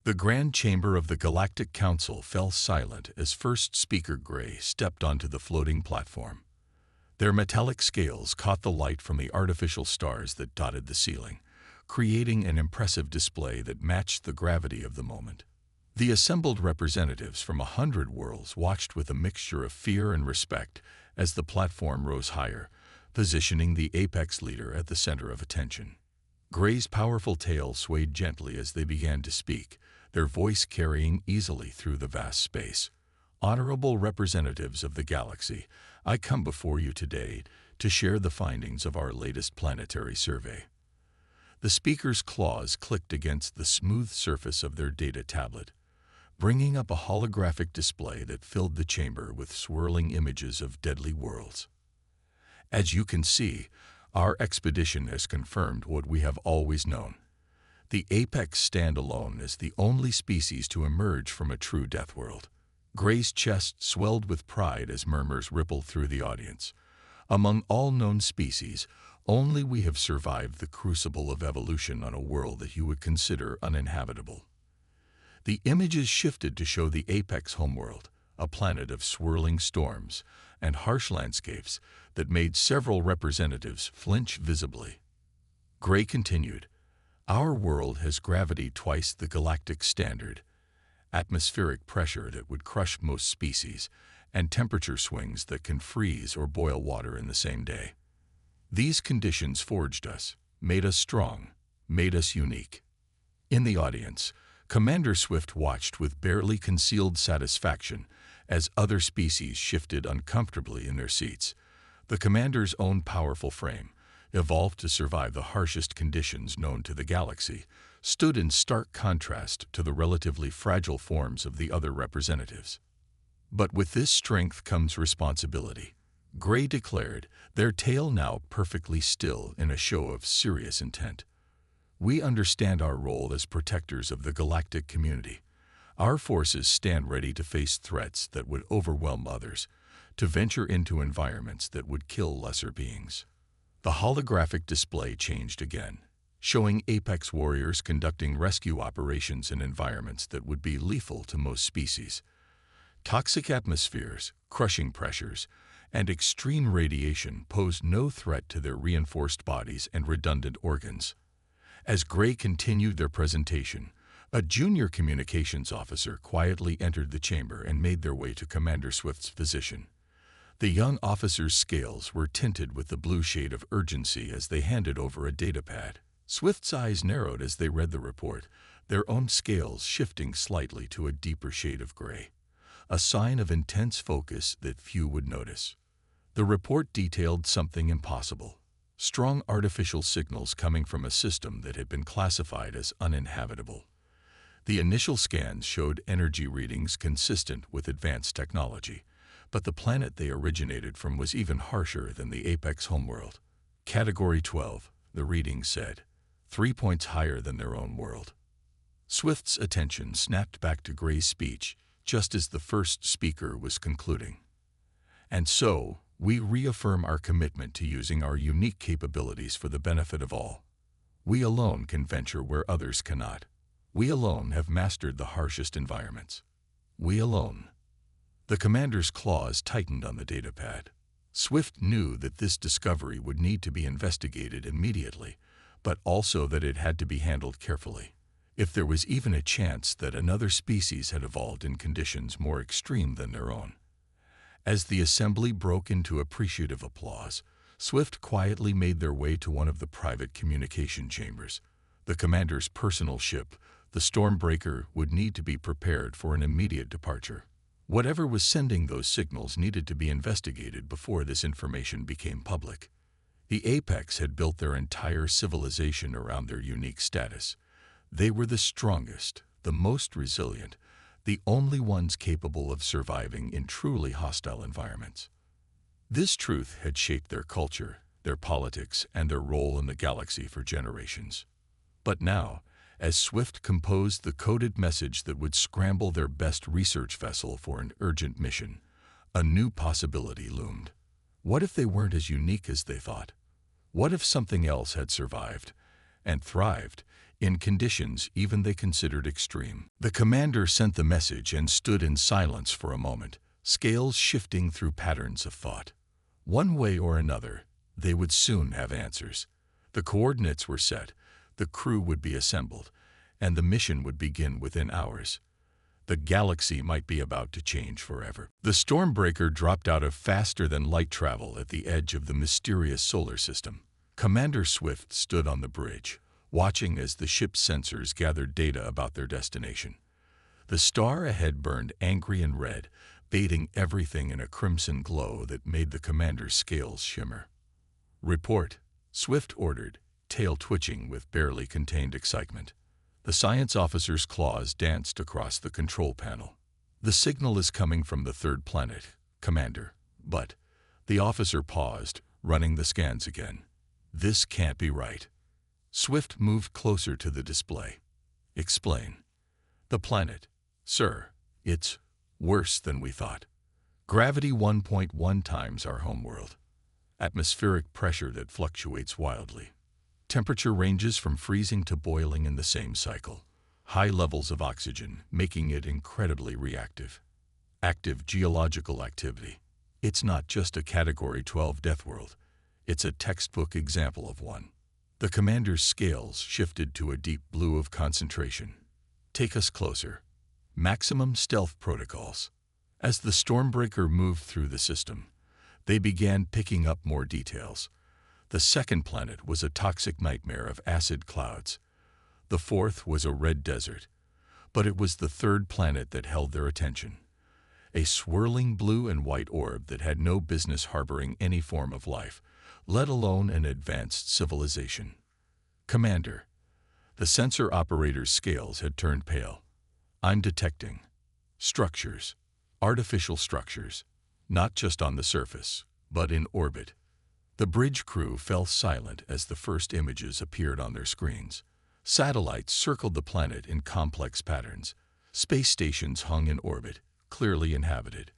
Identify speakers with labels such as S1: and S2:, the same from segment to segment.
S1: The grand chamber of the Galactic Council fell silent as first speaker Gray stepped onto the floating platform. Their metallic scales caught the light from the artificial stars that dotted the ceiling, creating an impressive display that matched the gravity of the moment. The assembled representatives from 100 worlds watched with a mixture of fear and respect as the platform rose higher, positioning the apex leader at the center of attention. Gray's powerful tail swayed gently as they began to speak, their voice carrying easily through the vast space. Honorable representatives of the galaxy, I come before you today to share the findings of our latest planetary survey. The speaker's claws clicked against the smooth surface of their data tablet, bringing up a holographic display that filled the chamber with swirling images of deadly worlds. As you can see, our expedition has confirmed what we have always known. The Apex stand alone as the only species to emerge from a true death world. Gray's chest swelled with pride as murmurs rippled through the audience. Among all known species, only we have survived the crucible of evolution on a world that you would consider uninhabitable. The images shifted to show the Apex homeworld, a planet of swirling storms and harsh landscapes that made several representatives flinch visibly. Gray continued, "Our world has gravity twice the galactic standard, atmospheric pressure that would crush most species, and temperature swings that can freeze or boil water in the same day. These conditions forged us, made us strong, made us unique." In the audience, Commander Swift watched with barely concealed satisfaction as other species shifted uncomfortably in their seats. The commander's own powerful frame, evolved to survive the harshest conditions known to the galaxy, stood in stark contrast to the relatively fragile forms of the other representatives. But with this strength comes responsibility, Gray declared, their tail now perfectly still in a show of serious intent. "We understand our role as protectors of the galactic community. Our forces stand ready to face threats that would overwhelm others, to venture into environments that would kill lesser beings." The holographic display changed again, showing Apex warriors conducting rescue operations in environments that would be lethal to most species. Toxic atmospheres, crushing pressures, and extreme radiation posed no threat to their reinforced bodies and redundant organs. As Gray continued their presentation, a junior communications officer quietly entered the chamber and made their way to Commander Swift's position. The young officer's scales were tinted with the blue shade of urgency as they handed over a datapad. Swift's eyes narrowed as they read the report, their own scales shifting slightly to a deeper shade of gray, a sign of intense focus that few would notice. The report detailed something impossible: strong artificial signals coming from a system that had been classified as uninhabitable. The initial scans showed energy readings consistent with advanced technology, but the planet they originated from was even harsher than the Apex homeworld. Category 12, the reading said, 3 points higher than their own world. Swift's attention snapped back to Gray's speech just as the first speaker was concluding. "And so, we reaffirm our commitment to using our unique capabilities for the benefit of all. We alone can venture where others cannot. We alone have mastered the harshest environments. We alone." The commander's claws tightened on the datapad. Swift knew that this discovery would need to be investigated immediately, but also that it had to be handled carefully. If there was even a chance that another species had evolved in conditions more extreme than their own. As the assembly broke into appreciative applause, Swift quietly made their way to one of the private communication chambers. The commander's personal ship, the Stormbreaker, would need to be prepared for an immediate departure. Whatever was sending those signals needed to be investigated before this information became public. The Apex had built their entire civilization around their unique status. They were the strongest, the most resilient, the only ones capable of surviving in truly hostile environments. This truth had shaped their culture, their politics, and their role in the galaxy for generations. But now, as Swift composed the coded message that would scramble their best research vessel for an urgent mission, a new possibility loomed. What if they weren't as unique as they thought? What if something else had survived and thrived in conditions even they considered extreme. The commander sent the message and stood in silence for a moment, scales shifting through patterns of thought. One way or another, they would soon have answers. The coordinates were set, the crew would be assembled, and the mission would begin within hours. The galaxy might be about to change forever. The Stormbreaker dropped out of faster-than-light travel at the edge of the mysterious solar system. Commander Swift stood on the bridge, watching as the ship's sensors gathered data about their destination. The star ahead burned angry and red, bathing everything in a crimson glow that made the commander's scales shimmer. "Report," Swift ordered, tail twitching with barely contained excitement. The science officer's claws danced across the control panel. "The signal is coming from the third planet, Commander." But the officer paused, running the scans again. "This can't be right." Swift moved closer to the display. "Explain." "The planet, sir, it's worse than we thought. Gravity 1.1 times our homeworld. Atmospheric pressure that fluctuates wildly. Temperature ranges from freezing to boiling in the same cycle. High levels of oxygen, making it incredibly reactive. Active geological activity. It's not just a Category 12 death world. It's a textbook example of one." The commander's scales shifted to a deep blue of concentration. "Take us closer." Maximum stealth protocols. As the Stormbreaker moved through the system, they began picking up more details. The second planet was a toxic nightmare of acid clouds. The fourth was a red desert. But it was the third planet that held their attention. A swirling blue and white orb that had no business harboring any form of life, let alone an advanced civilization. "Commander." The sensor operator's scales had turned pale. "I'm detecting structures, artificial structures, not just on the surface, but in orbit." The bridge crew fell silent as the first images appeared on their screens. Satellites circled the planet in complex patterns. Space stations hung in orbit, clearly inhabited.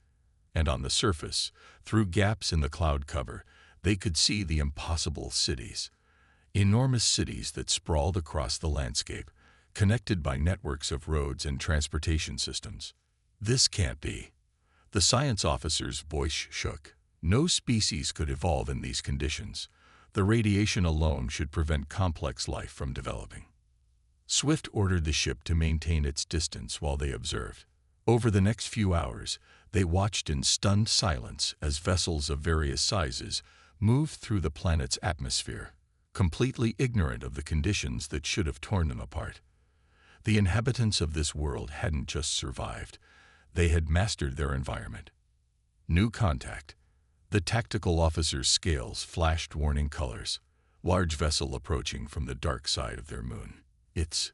S1: And on the surface, through gaps in the cloud cover, they could see the impossible cities. Enormous cities that sprawled across the landscape, connected by networks of roads and transportation systems. "This can't be." The science officer's voice shook. "No species could evolve in these conditions. The radiation alone should prevent complex life from developing." Swift ordered the ship to maintain its distance while they observed. Over the next few hours, they watched in stunned silence as vessels of various sizes moved through the planet's atmosphere, completely ignorant of the conditions that should have torn them apart. The inhabitants of this world hadn't just survived, they had mastered their environment. New contact. The tactical officer's scales flashed warning colors. Large vessel approaching from the dark side of their moon. It's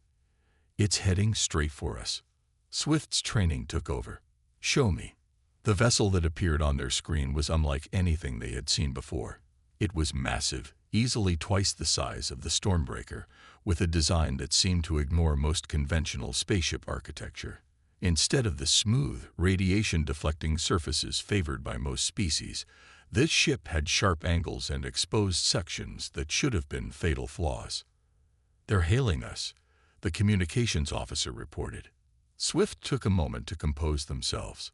S1: heading straight for us." Swift's training took over. "Show me." The vessel that appeared on their screen was unlike anything they had seen before. It was massive, easily twice the size of the Stormbreaker, with a design that seemed to ignore most conventional spaceship architecture. Instead of the smooth, radiation-deflecting surfaces favored by most species, this ship had sharp angles and exposed sections that should have been fatal flaws. "They're hailing us," the communications officer reported. Swift took a moment to compose themselves.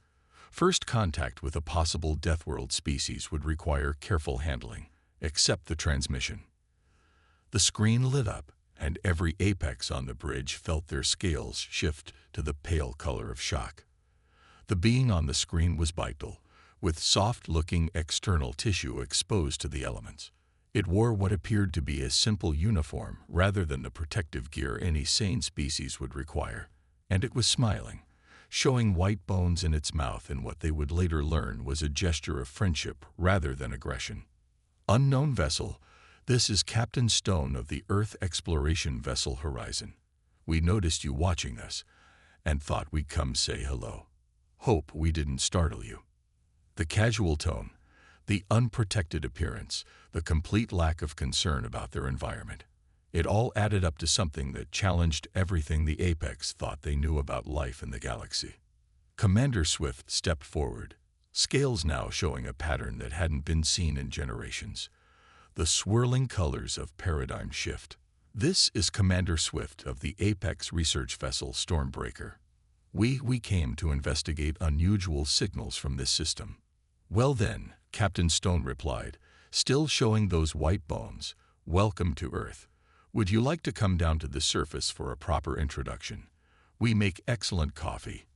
S1: First contact with a possible Deathworld species would require careful handling, except the transmission. The screen lit up, and every apex on the bridge felt their scales shift to the pale color of shock. The being on the screen was vital, with soft-looking external tissue exposed to the elements. It wore what appeared to be a simple uniform rather than the protective gear any sane species would require, and it was smiling, showing white bones in its mouth in what they would later learn was a gesture of friendship rather than aggression. "Unknown vessel, this is Captain Stone of the Earth Exploration Vessel Horizon. We noticed you watching us, and thought we'd come say hello. Hope we didn't startle you." The casual tone, the unprotected appearance, the complete lack of concern about their environment. It all added up to something that challenged everything the Apex thought they knew about life in the galaxy. Commander Swift stepped forward, scales now showing a pattern that hadn't been seen in generations. The swirling colors of paradigm shift. "This is Commander Swift of the Apex research vessel Stormbreaker. We came to investigate unusual signals from this system." "Well then," Captain Stone replied, still showing those white bones, "welcome to Earth. Would you like to come down to the surface for a proper introduction? We make excellent coffee.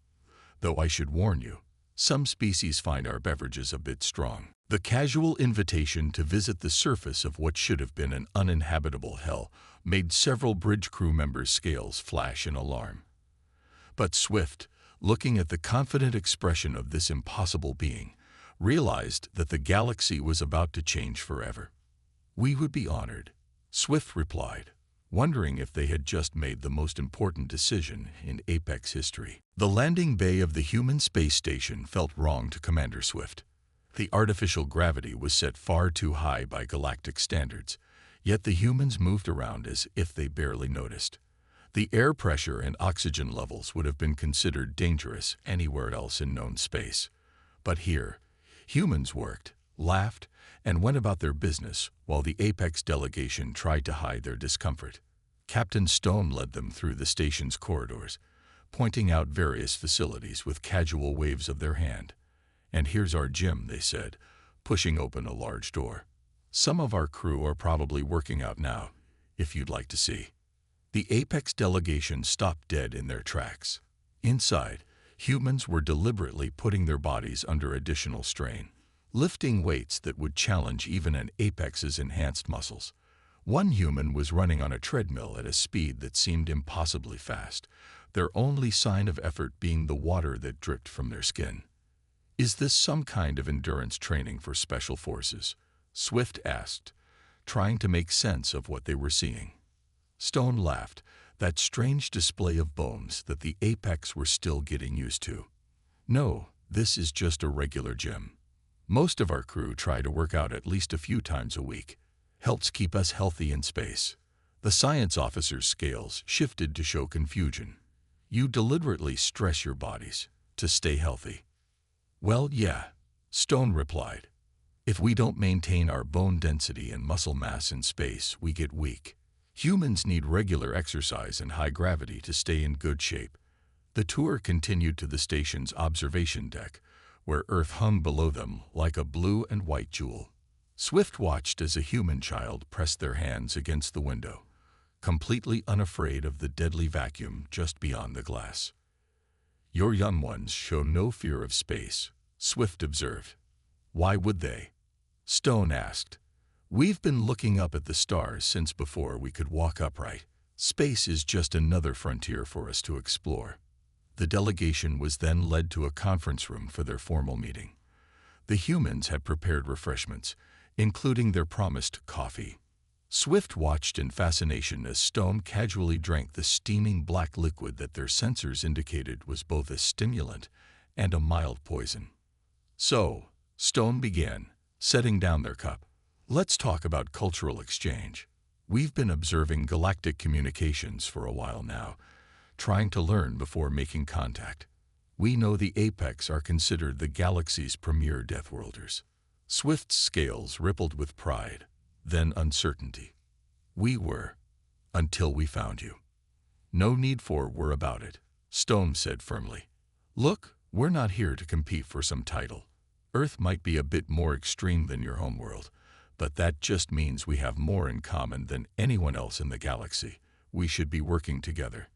S1: Though I should warn you, some species find our beverages a bit strong." The casual invitation to visit the surface of what should have been an uninhabitable hell made several bridge crew members' scales flash in alarm. But Swift, looking at the confident expression of this impossible being, realized that the galaxy was about to change forever. "We would be honored," Swift replied, wondering if they had just made the most important decision in Apex history. The landing bay of the human space station felt wrong to Commander Swift. The artificial gravity was set far too high by galactic standards, yet the humans moved around as if they barely noticed. The air pressure and oxygen levels would have been considered dangerous anywhere else in known space. But here, humans worked, laughed, and went about their business while the Apex delegation tried to hide their discomfort. Captain Stone led them through the station's corridors, pointing out various facilities with casual waves of their hand. "And here's our gym," they said, pushing open a large door. "Some of our crew are probably working out now, if you'd like to see." The Apex delegation stopped dead in their tracks. Inside, humans were deliberately putting their bodies under additional strain, lifting weights that would challenge even an Apex's enhanced muscles. One human was running on a treadmill at a speed that seemed impossibly fast, their only sign of effort being the water that dripped from their skin. "Is this some kind of endurance training for special forces?" Swift asked, trying to make sense of what they were seeing. Stone laughed, that strange display of bones that the Apex were still getting used to. "No, this is just a regular gym. Most of our crew try to work out at least a few times a week. Helps keep us healthy in space." The science officer's scales shifted to show confusion. "You deliberately stress your bodies to stay healthy?" "Well, yeah," Stone replied. "If we don't maintain our bone density and muscle mass in space, we get weak. Humans need regular exercise and high gravity to stay in good shape." The tour continued to the station's observation deck, where Earth hung below them like a blue and white jewel. Swift watched as a human child pressed their hands against the window, completely unafraid of the deadly vacuum just beyond the glass. "Your young ones show no fear of space," Swift observed. "Why would they?" Stone asked. "We've been looking up at the stars since before we could walk upright. Space is just another frontier for us to explore." The delegation was then led to a conference room for their formal meeting. The humans had prepared refreshments, including their promised coffee. Swift watched in fascination as Stone casually drank the steaming black liquid that their sensors indicated was both a stimulant and a mild poison. "So," Stone began, setting down their cup, "let's talk about cultural exchange. We've been observing galactic communications for a while now, trying to learn before making contact. We know the Apex are considered the galaxy's premier Deathworlders." Swift's scales rippled with pride, then uncertainty. "We were, until we found you." "No need for worry about it," Stone said firmly. "Look, we're not here to compete for some title. Earth might be a bit more extreme than your homeworld, but that just means we have more in common than anyone else in the galaxy. We should be working together."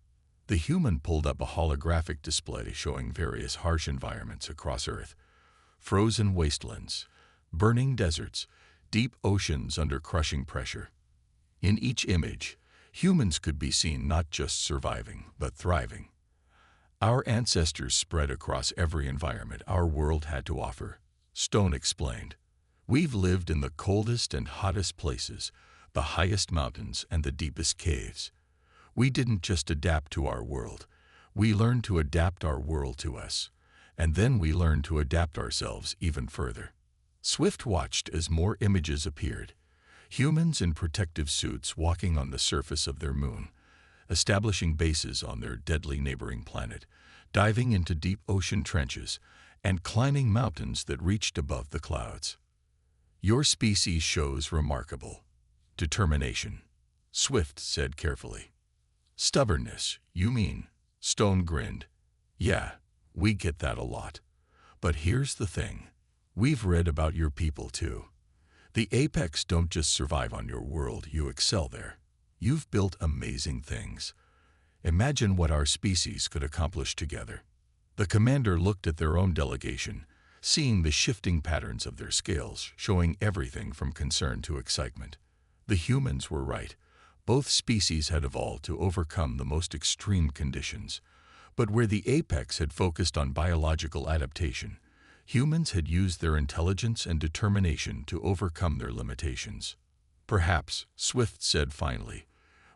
S1: The human pulled up a holographic display showing various harsh environments across Earth: frozen wastelands, burning deserts, deep oceans under crushing pressure. In each image, humans could be seen not just surviving, but thriving. "Our ancestors spread across every environment our world had to offer," Stone explained. "We've lived in the coldest and hottest places, the highest mountains and the deepest caves. We didn't just adapt to our world, we learned to adapt our world to us, and then we learned to adapt ourselves even further." Swift watched as more images appeared. Humans in protective suits walking on the surface of their moon, establishing bases on their deadly neighboring planet, diving into deep ocean trenches, and climbing mountains that reached above the clouds. "Your species shows remarkable determination," Swift said carefully. Stubbornness, you mean? Stone grinned. Yeah, we get that a lot. But here's the thing. We've read about your people too. The Apex don't just survive on your world, you excel there. You've built amazing things. Imagine what our species could accomplish together. The commander looked at their own delegation, seeing the shifting patterns of their scales, showing everything from concern to excitement. The humans were right. Both species had evolved to overcome the most extreme conditions. But where the apex had focused on biological adaptation, humans had used their intelligence and determination to overcome their limitations. Perhaps, Swift said finally,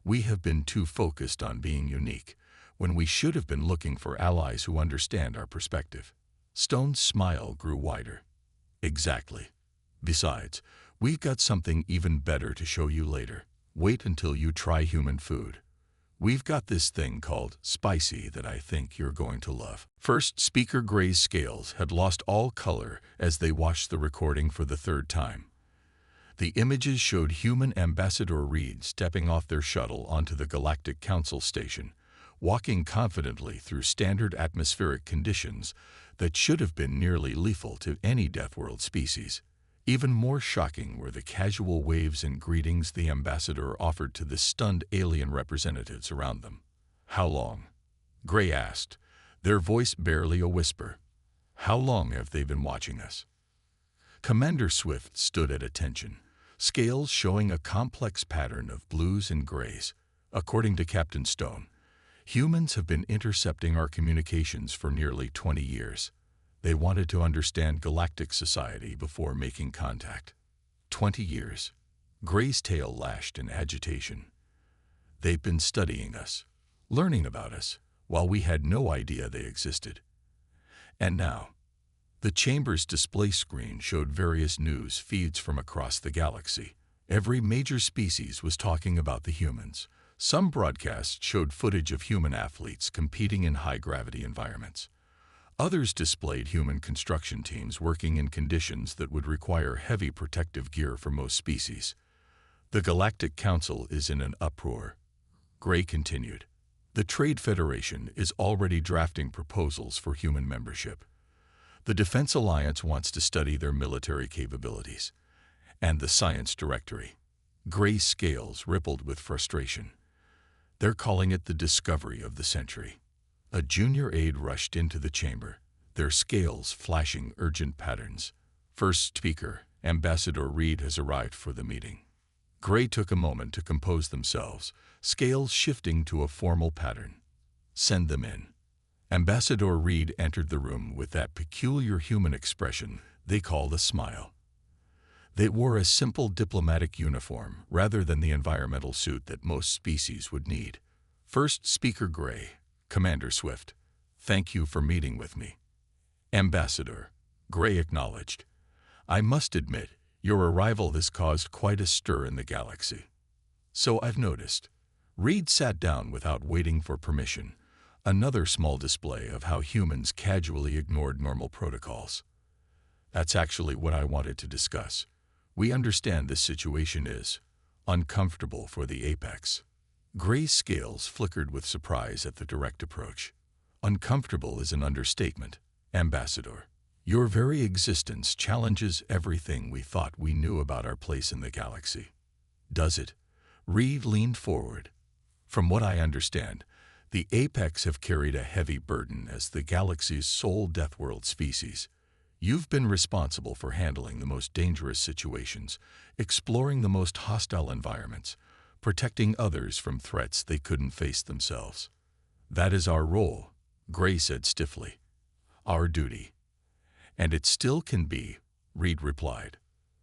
S1: we have been too focused on being unique, when we should have been looking for allies who understand our perspective. Stone's smile grew wider. Exactly. Besides, we've got something even better to show you later. Wait until you try human food. We've got this thing called spicy that I think you're going to love. First Speaker Gray's scales had lost all color as they watched the recording for the third time. The images showed human Ambassador Reed stepping off their shuttle onto the Galactic Council station, walking confidently through standard atmospheric conditions that should have been nearly lethal to any Deathworld species. Even more shocking were the casual waves and greetings the ambassador offered to the stunned alien representatives around them. How long? Gray asked, their voice barely a whisper. How long have they been watching us? Commander Swift stood at attention, scales showing a complex pattern of blues and grays. According to Captain Stone, humans have been intercepting our communications for nearly 20 years. They wanted to understand galactic society before making contact. 20 years. Gray's tail lashed in agitation. They've been studying us, learning about us, while we had no idea they existed. And now, the chamber's display screen showed various news feeds from across the galaxy. Every major species was talking about the humans. Some broadcasts showed footage of human athletes competing in high-gravity environments. Others displayed human construction teams working in conditions that would require heavy protective gear for most species. The Galactic Council is in an uproar. Gray continued. The Trade Federation is already drafting proposals for human membership. The Defense Alliance wants to study their military capabilities. And the Science Directory. Gray's scales rippled with frustration. They're calling it the discovery of the century. A junior aide rushed into the chamber, their scales flashing urgent patterns. First speaker, Ambassador Reed has arrived for the meeting. Gray took a moment to compose themselves, scales shifting to a formal pattern. Send them in. Ambassador Reed entered the room with that peculiar human expression they called a smile. They wore a simple diplomatic uniform rather than the environmental suit that most species would need. First Speaker Gray, Commander Swift, thank you for meeting with me. Ambassador, Gray acknowledged. I must admit, your arrival has caused quite a stir in the galaxy. So I've noticed. Reed sat down without waiting for permission, another small display of how humans casually ignored normal protocols. That's actually what I wanted to discuss. We understand this situation is uncomfortable for the Apex. Gray's scales flickered with surprise at the direct approach. Uncomfortable is an understatement, Ambassador. Your very existence challenges everything we thought we knew about our place in the galaxy. Does it? Reed leaned forward. From what I understand, the Apex have carried a heavy burden as the galaxy's sole Deathworld species. You've been responsible for handling the most dangerous situations, exploring the most hostile environments, protecting others from threats they couldn't face themselves. That is our role, Gray said stiffly. Our duty. And it still can be, Reed replied.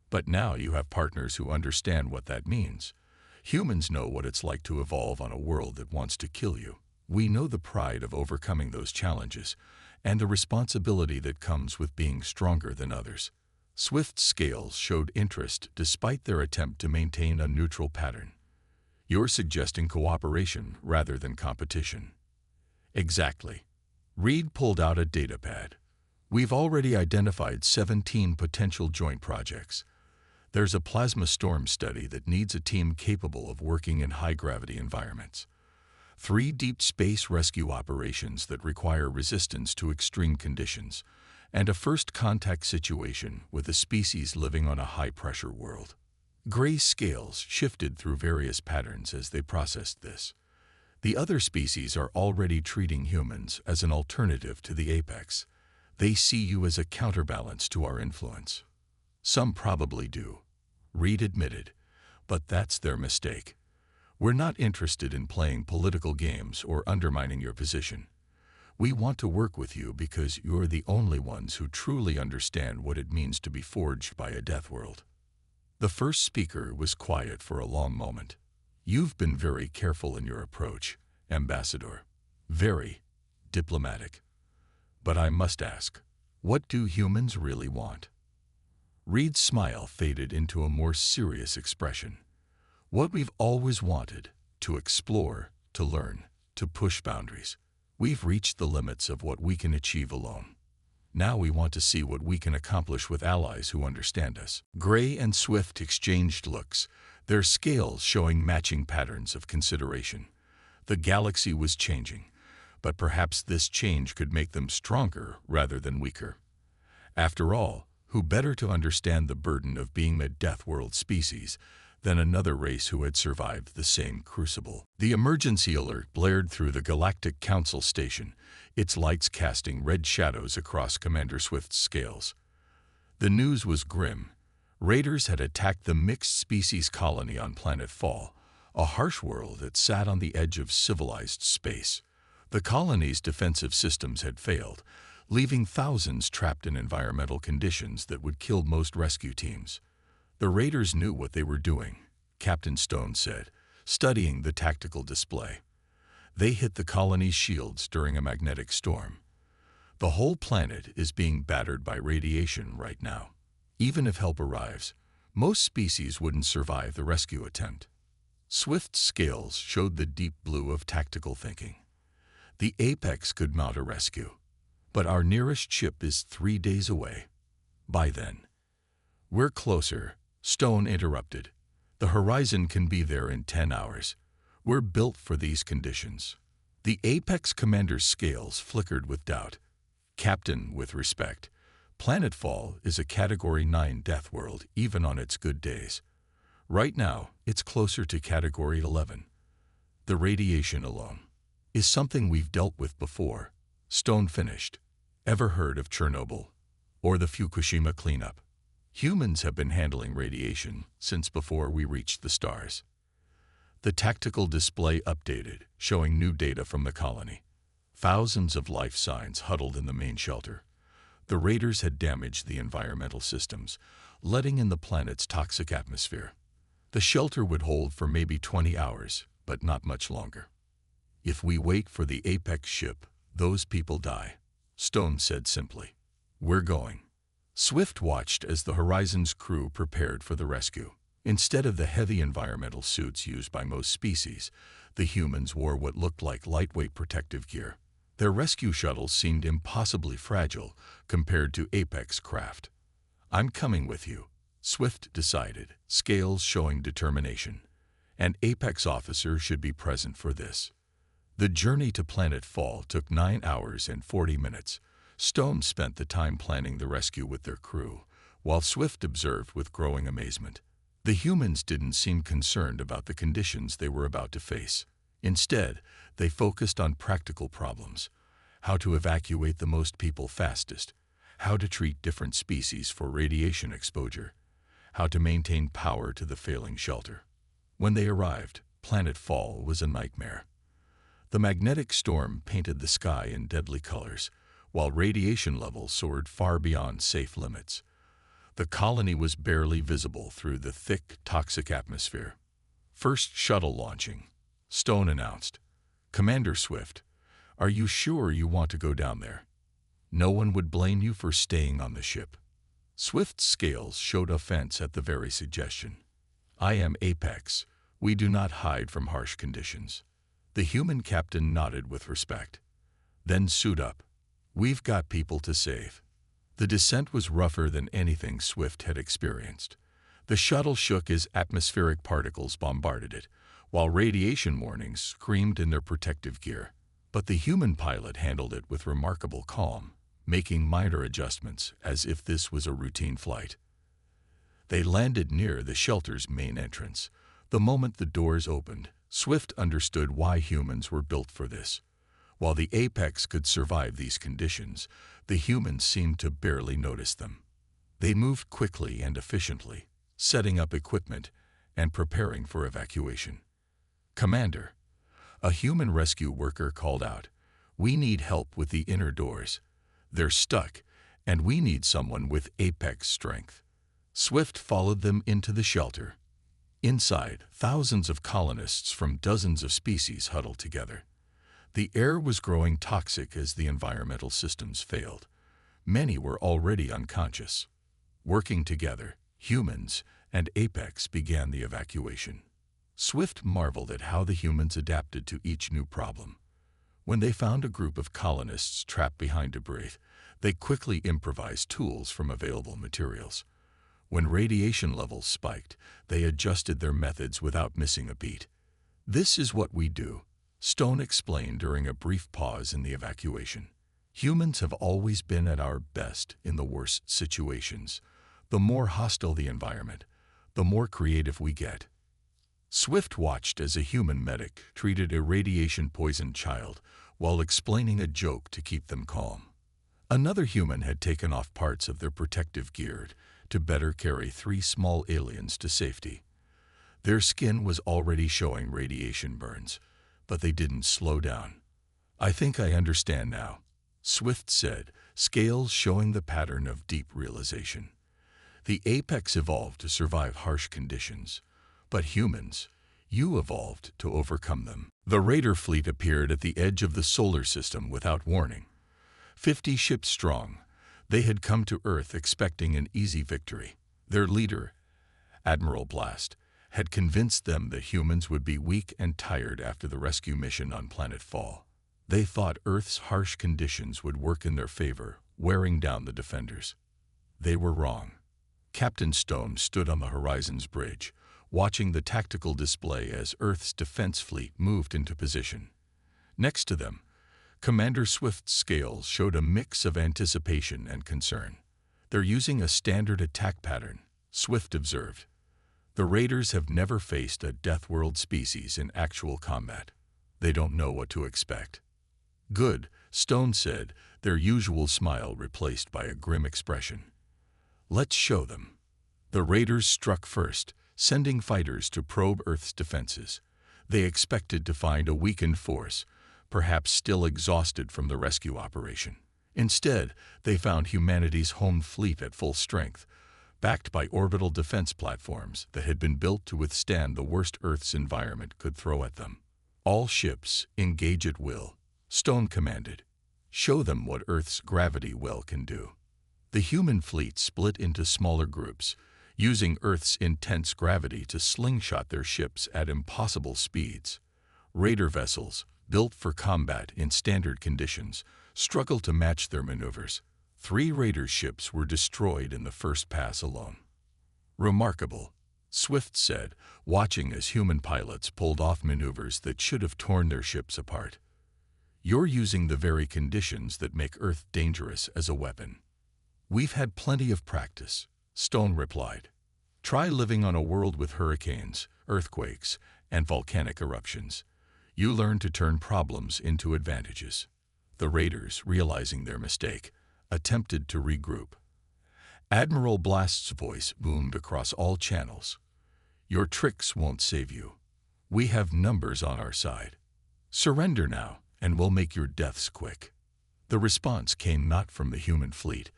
S1: But now you have partners who understand what that means. Humans know what it's like to evolve on a world that wants to kill you. We know the pride of overcoming those challenges, and the responsibility that comes with being stronger than others. Swift's scales showed interest despite their attempt to maintain a neutral pattern. You're suggesting cooperation rather than competition. Exactly. Reed pulled out a datapad. We've already identified 17 potential joint projects. There's a plasma storm study that needs a team capable of working in high-gravity environments. 3 deep space rescue operations that require resistance to extreme conditions, and a first contact situation with a species living on a high-pressure world. Gray's scales shifted through various patterns as they processed this. The other species are already treating humans as an alternative to the apex. They see you as a counterbalance to our influence. Some probably do, Reed admitted, but that's their mistake. We're not interested in playing political games or undermining your position. We want to work with you because you're the only ones who truly understand what it means to be forged by a death world. The first speaker was quiet for a long moment. You've been very careful in your approach, Ambassador. Very diplomatic. But I must ask, what do humans really want? Reed's smile faded into a more serious expression. What we've always wanted, to explore, to learn, to push boundaries. We've reached the limits of what we can achieve alone. Now we want to see what we can accomplish with allies who understand us. Gray and Swift exchanged looks, their scales showing matching patterns of consideration. The galaxy was changing, but perhaps this change could make them stronger rather than weaker. After all, who better to understand the burden of being a death world species than another race who had survived the same crucible? The emergency alert blared through the Galactic Council station, its lights casting red shadows across Commander Swift's scales. The news was grim. Raiders had attacked the mixed-species colony on planet Fall, a harsh world that sat on the edge of civilized space. The colony's defensive systems had failed, leaving thousands trapped in environmental conditions that would kill most rescue teams. The Raiders knew what they were doing, Captain Stone said, studying the tactical display. They hit the colony's shields during a magnetic storm. The whole planet is being battered by radiation right now. Even if help arrives, most species wouldn't survive the rescue attempt. Swift's scales showed the deep blue of tactical thinking. The apex could mount a rescue, but our nearest ship is 3 days away. By then. We're closer, Stone interrupted. The horizon can be there in 10 hours. We're built for these conditions. The apex commander's scales flickered with doubt. Captain, with respect, Planetfall is a Category 9 death world even on its good days. Right now, it's closer to Category 11. The radiation alone is something we've dealt with before, Stone finished. Ever heard of Chernobyl or the Fukushima cleanup? Humans have been handling radiation since before we reached the stars. The tactical display updated, showing new data from the colony. Thousands of life signs huddled in the main shelter. The Raiders had damaged the environmental systems, letting in the planet's toxic atmosphere. The shelter would hold for maybe 20 hours, but not much longer. If we wait for the apex ship, those people die, Stone said simply. We're going. Swift watched as the Horizon's crew prepared for the rescue. Instead of the heavy environmental suits used by most species, the humans wore what looked like lightweight protective gear. Their rescue shuttles seemed impossibly fragile compared to apex craft. I'm coming with you, Swift decided, scales showing determination. An apex officer should be present for this. The journey to Planet Fall took 9 hours and 40 minutes. Stone spent the time planning the rescue with their crew, while Swift observed with growing amazement. The humans didn't seem concerned about the conditions they were about to face. Instead, they focused on practical problems: how to evacuate the most people fastest, how to treat different species for radiation exposure, how to maintain power to the failing shelter. When they arrived, Planet Fall was a nightmare. The magnetic storm painted the sky in deadly colors, while radiation levels soared far beyond safe limits. The colony was barely visible through the thick, toxic atmosphere. First shuttle launching, Stone announced. Commander Swift, are you sure you want to go down there? No one would blame you for staying on the ship. Swift's scales showed offense at the very suggestion. I am Apex. We do not hide from harsh conditions. The human captain nodded with respect. Then suit up. We've got people to save. The descent was rougher than anything Swift had experienced. The shuttle shook as atmospheric particles bombarded it, while radiation warnings screamed in their protective gear. But the human pilot handled it with remarkable calm, making minor adjustments as if this was a routine flight. They landed near the shelter's main entrance. The moment the doors opened, Swift understood why humans were built for this. While the Apex could survive these conditions, the humans seemed to barely notice them. They moved quickly and efficiently, setting up equipment and preparing for evacuation. "Commander," a human rescue worker called out, "we need help with the inner doors. They're stuck, and we need someone with Apex strength." Swift followed them into the shelter. Inside, thousands of colonists from dozens of species huddled together. The air was growing toxic as the environmental systems failed. Many were already unconscious. Working together, humans and Apex began the evacuation. Swift marveled at how the humans adapted to each new problem. When they found a group of colonists trapped behind debris, they quickly improvised tools from available materials. When radiation levels spiked, they adjusted their methods without missing a beat. "This is what we do," Stone explained during a brief pause in the evacuation. "Humans have always been at our best in the worst situations. The more hostile the environment, the more creative we get." Swift watched as a human medic treated a radiation-poisoned child while explaining a joke to keep them calm. Another human had taken off parts of their protective gear to better carry 3 small aliens to safety. Their skin was already showing radiation burns, but they didn't slow down. "I think I understand now," Swift said, scales showing the pattern of deep realization. "The Apex evolved to survive harsh conditions, but humans, you evolved to overcome them." The Raider fleet appeared at the edge of the solar system without warning. 50 ships strong, they had come to Earth expecting an easy victory. Their leader, Admiral Blast, had convinced them that humans would be weak and tired after the rescue mission on Planet Fall. They thought Earth's harsh conditions would work in their favor, wearing down the defenders. They were wrong. Captain Stone stood on the Horizon's bridge, watching the tactical display as Earth's defense fleet moved into position. Next to them, Commander Swift's scales showed a mix of anticipation and concern. "They're using a standard attack pattern," Swift observed. "The Raiders have never faced a Deathworld species in actual combat. They don't know what to expect." "Good," Stone said, their usual smile replaced by a grim expression. "Let's show them." The Raiders struck first, sending fighters to probe Earth's defenses. They expected to find a weakened force, perhaps still exhausted from the rescue operation. Instead, they found humanity's home fleet at full strength, backed by orbital defense platforms that had been built to withstand the worst Earth's environment could throw at them. "All ships, engage at will," Stone commanded. "Show them what Earth's gravity well can do." The human fleet split into smaller groups, using Earth's intense gravity to slingshot their ships at impossible speeds. Raider vessels, built for combat in standard conditions, struggled to match their maneuvers. 3 Raider ships were destroyed in the first pass alone. "Remarkable," Swift said, watching as human pilots pulled off maneuvers that should have torn their ships apart. "You're using the very conditions that make Earth dangerous as a weapon." "We've had plenty of practice," Stone replied. "Try living on a world with hurricanes, earthquakes, and volcanic eruptions. You learn to turn problems into advantages." The Raiders, realizing their mistake, attempted to regroup. Admiral Blast's voice boomed across all channels. "Your tricks won't save you. We have numbers on our side. Surrender now, and we'll make your deaths quick." The response came not from the human fleet,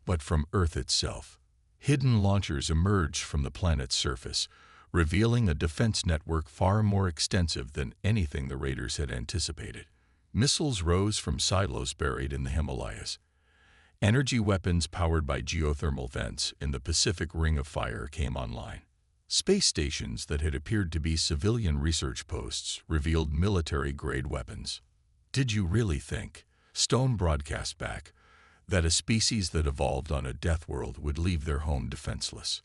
S1: but from Earth itself. Hidden launchers emerged from the planet's surface, revealing a defense network far more extensive than anything the Raiders had anticipated. Missiles rose from silos buried in the Himalayas. Energy weapons powered by geothermal vents in the Pacific Ring of Fire came online. Space stations that had appeared to be civilian research posts revealed military-grade weapons. "Did you really think," Stone broadcast back, "that a species that evolved on a death world would leave their home defenseless?"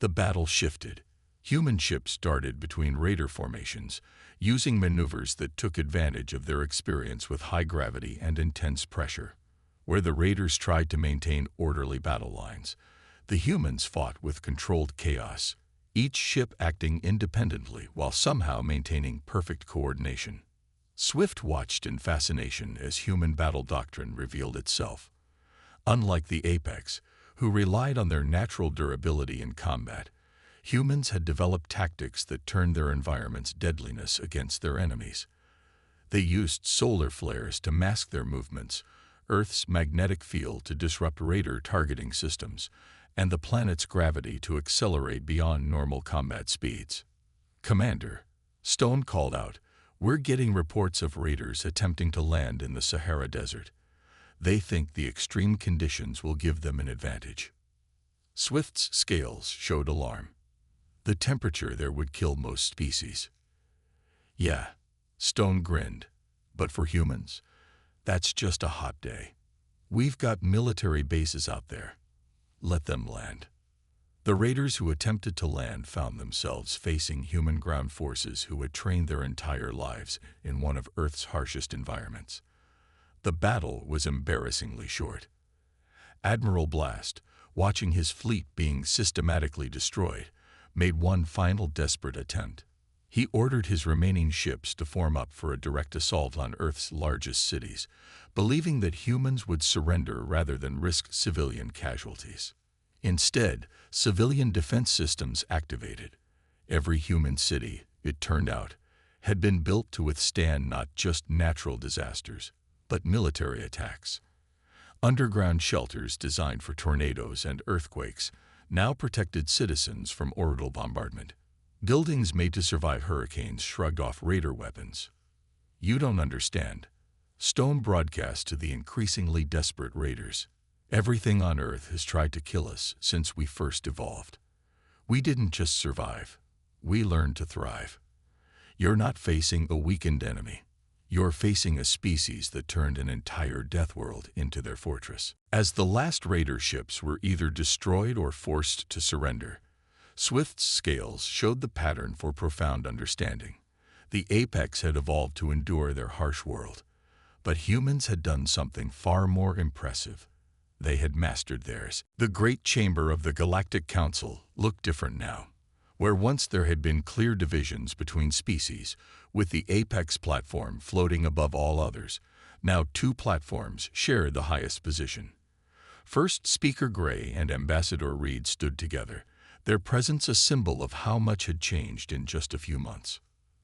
S1: The battle shifted. Human ships darted between raider formations, using maneuvers that took advantage of their experience with high gravity and intense pressure. Where the raiders tried to maintain orderly battle lines, the humans fought with controlled chaos, each ship acting independently while somehow maintaining perfect coordination. Swift watched in fascination as human battle doctrine revealed itself. Unlike the Apex, who relied on their natural durability in combat, humans had developed tactics that turned their environment's deadliness against their enemies. They used solar flares to mask their movements, Earth's magnetic field to disrupt raider targeting systems, and the planet's gravity to accelerate beyond normal combat speeds. "Commander," Stone called out, "we're getting reports of raiders attempting to land in the Sahara Desert. They think the extreme conditions will give them an advantage." Swift's scales showed alarm. The temperature there would kill most species. "Yeah," Stone grinned, "but for humans, that's just a hot day. We've got military bases out there. Let them land." The raiders who attempted to land found themselves facing human ground forces who had trained their entire lives in one of Earth's harshest environments. The battle was embarrassingly short. Admiral Blast, watching his fleet being systematically destroyed, made one final desperate attempt. He ordered his remaining ships to form up for a direct assault on Earth's largest cities, believing that humans would surrender rather than risk civilian casualties. Instead, civilian defense systems activated. Every human city, it turned out, had been built to withstand not just natural disasters, but military attacks. Underground shelters designed for tornadoes and earthquakes now protected citizens from orbital bombardment. Buildings made to survive hurricanes shrugged off raider weapons. "You don't understand," Stone broadcast to the increasingly desperate raiders. "Everything on Earth has tried to kill us since we first evolved. We didn't just survive, we learned to thrive. You're not facing a weakened enemy. You're facing a species that turned an entire death world into their fortress." As the last raider ships were either destroyed or forced to surrender, Swift's scales showed the pattern for profound understanding. The Apex had evolved to endure their harsh world, but humans had done something far more impressive. They had mastered theirs. The great chamber of the Galactic Council looked different now. Where once there had been clear divisions between species, with the Apex platform floating above all others, now two platforms shared the highest position. First Speaker Gray and Ambassador Reed stood together, their presence a symbol of how much had changed in just a few months.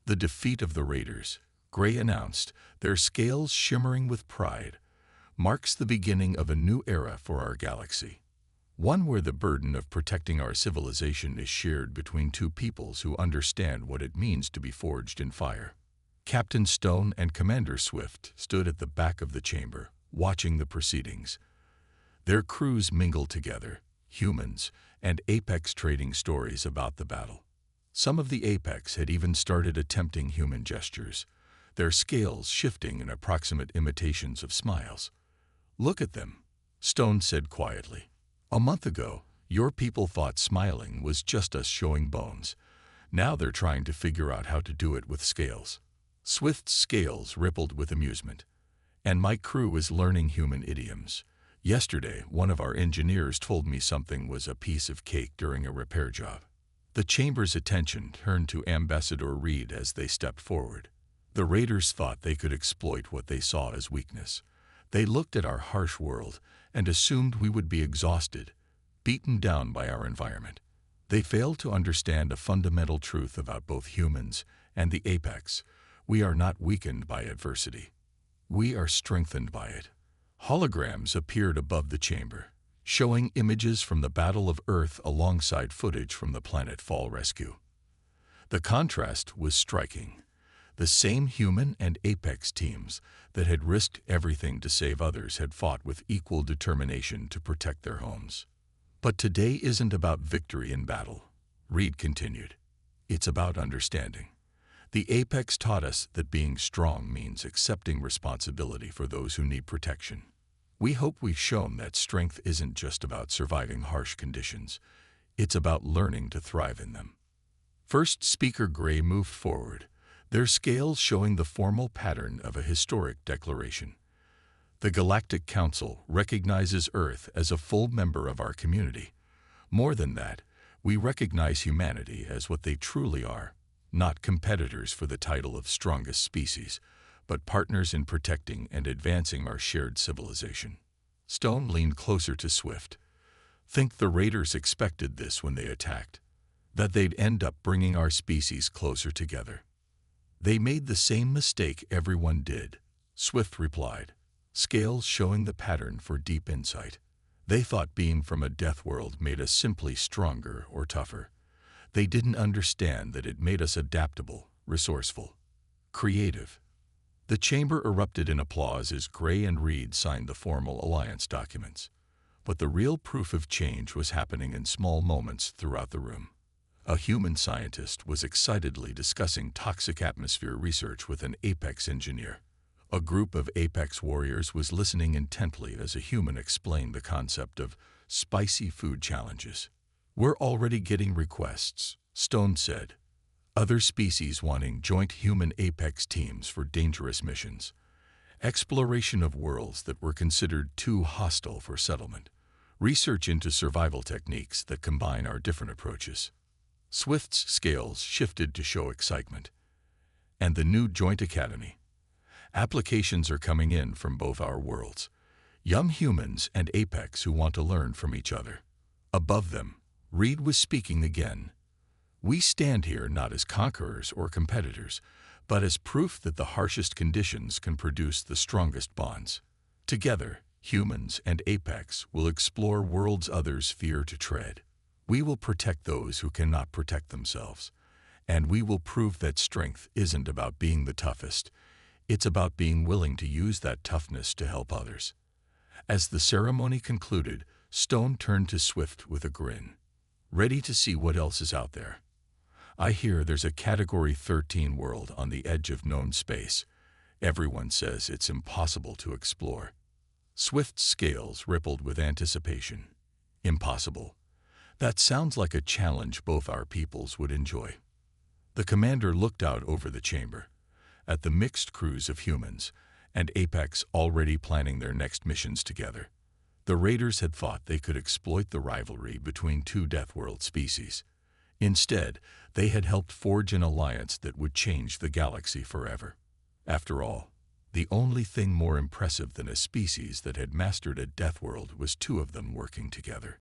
S1: "The defeat of the raiders," Gray announced, their scales shimmering with pride, "marks the beginning of a new era for our galaxy. One where the burden of protecting our civilization is shared between two peoples who understand what it means to be forged in fire." Captain Stone and Commander Swift stood at the back of the chamber, watching the proceedings. Their crews mingled together, humans and Apex trading stories about the battle. Some of the Apex had even started attempting human gestures, their scales shifting in approximate imitations of smiles. "Look at them," Stone said quietly. "A month ago, your people thought smiling was just us showing bones. Now they're trying to figure out how to do it with scales." Swift's scales rippled with amusement. "And my crew is learning human idioms. Yesterday, one of our engineers told me something was a piece of cake during a repair job." The chamber's attention turned to Ambassador Reed as they stepped forward. "The raiders thought they could exploit what they saw as weakness. They looked at our harsh world and assumed we would be exhausted, beaten down by our environment. They failed to understand a fundamental truth about both humans and the Apex. We are not weakened by adversity. We are strengthened by it." Holograms appeared above the chamber, showing images from the Battle of Earth alongside footage from the Planet Fall rescue. The contrast was striking. The same human and Apex teams that had risked everything to save others had fought with equal determination to protect their homes. "But today isn't about victory in battle," Reed continued. "It's about understanding. The Apex taught us that being strong means accepting responsibility for those who need protection. We hope we've shown that strength isn't just about surviving harsh conditions. It's about learning to thrive in them. First Speaker Gray moved forward, their scales showing the formal pattern of a historic declaration. The Galactic Council recognizes Earth as a full member of our community. More than that, we recognize humanity as what they truly are, not competitors for the title of strongest species, but partners in protecting and advancing our shared civilization. Stone leaned closer to Swift. Think the Raiders expected this when they attacked, that they'd end up bringing our species closer together. They made the same mistake everyone did, Swift replied, scales showing the pattern for deep insight. They thought being from a death world made us simply stronger or tougher. They didn't understand that it made us adaptable, resourceful, creative. The chamber erupted in applause as Gray and Reed signed the formal alliance documents. But the real proof of change was happening in small moments throughout the room. A human scientist was excitedly discussing toxic atmosphere research with an Apex engineer. A group of Apex warriors was listening intently as a human explained the concept of spicy food challenges. We're already getting requests, Stone said. Other species wanting joint human Apex teams for dangerous missions. Exploration of worlds that were considered too hostile for settlement. Research into survival techniques that combine our different approaches. Swift's scales shifted to show excitement. And the new Joint Academy. Applications are coming in from both our worlds. Young humans and Apex who want to learn from each other. Above them, Reed was speaking again. We stand here not as conquerors or competitors, but as proof that the harshest conditions can produce the strongest bonds. Together, humans and Apex will explore worlds others fear to tread. We will protect those who cannot protect themselves. And we will prove that strength isn't about being the toughest. It's about being willing to use that toughness to help others. As the ceremony concluded, Stone turned to Swift with a grin. Ready to see what else is out there. I hear there's a Category 13 world on the edge of known space. Everyone says it's impossible to explore. Swift's scales rippled with anticipation. Impossible. That sounds like a challenge both our peoples would enjoy. The commander looked out over the chamber, at the mixed crews of humans and Apex already planning their next missions together. The Raiders had thought they could exploit the rivalry between two Deathworld species. Instead, they had helped forge an alliance that would change the galaxy forever. After all, the only thing more impressive than a species that had mastered a Deathworld was two of them working together.